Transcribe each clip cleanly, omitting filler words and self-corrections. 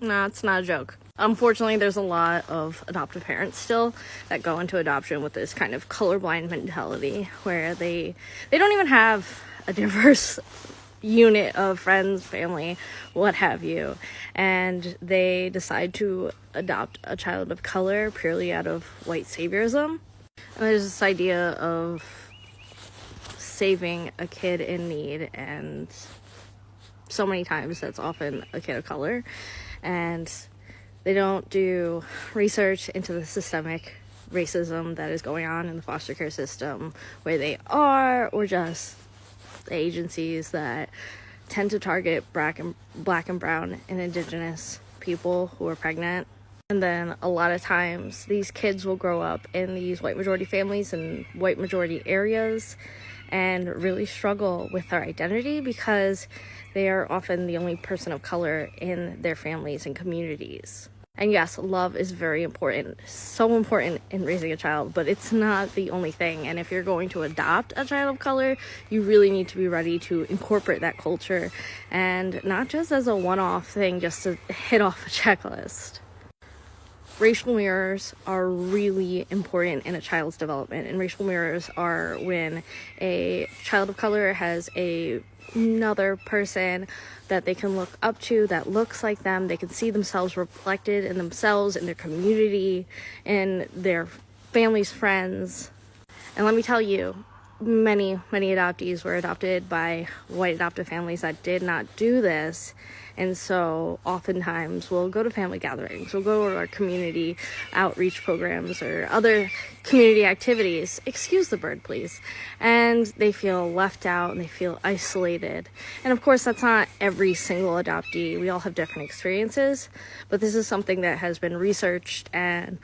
No, it's not a joke. Unfortunately, there's a lot of adoptive parents still that go into adoption with this kind of colorblind mentality where they don't even have a diverse unit of friends, family, what have you, and they decide to adopt a child of color purely out of white saviorism. And there's this idea of saving a kid in need, and so many times that's often a kid of color, and they don't do research into the systemic racism that is going on in the foster care system where they are, or just the agencies that tend to target black and brown and indigenous people who are pregnant. And then a lot of times these kids will grow up in these white majority families and white majority areas and really struggle with their identity because they are often the only person of color in their families and communities. And yes, love is very important, so important in raising a child, but it's not the only thing. And if you're going to adopt a child of color, you really need to be ready to incorporate that culture, and not just as a one-off thing just to hit off a checklist. Racial mirrors are really important in a child's development, and racial mirrors are when a child of color has another person that they can look up to that looks like them. They can see themselves reflected in themselves, in their community, in their family's friends. And let me tell you, many adoptees were adopted by white adoptive families that did not do this. And so oftentimes we'll go to family gatherings, we'll go to our community outreach programs or other community activities, excuse the bird please, and they feel left out and they feel isolated. And of course that's not every single adoptee, we all have different experiences, but this is something that has been researched and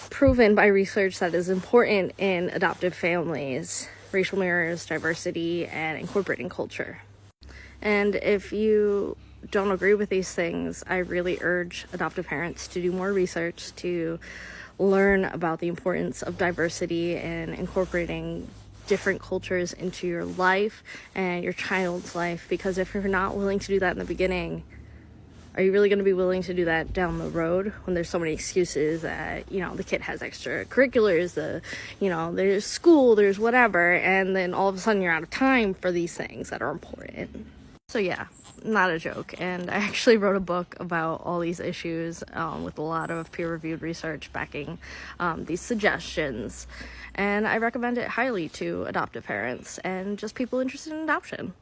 proven by research that is important in adoptive families: racial mirrors, diversity, and incorporating culture. And if you don't agree with these things, I really urge adoptive parents to do more research, to learn about the importance of diversity and incorporating different cultures into your life and your child's life, because if you're not willing to do that in the beginning, are you really going to be willing to do that down the road when there's so many excuses that, the kid has extracurriculars, there's school, there's whatever, and then all of a sudden you're out of time for these things that are important. So yeah, not a joke. And I actually wrote a book about all these issues with a lot of peer-reviewed research backing these suggestions. And I recommend it highly to adoptive parents and just people interested in adoption.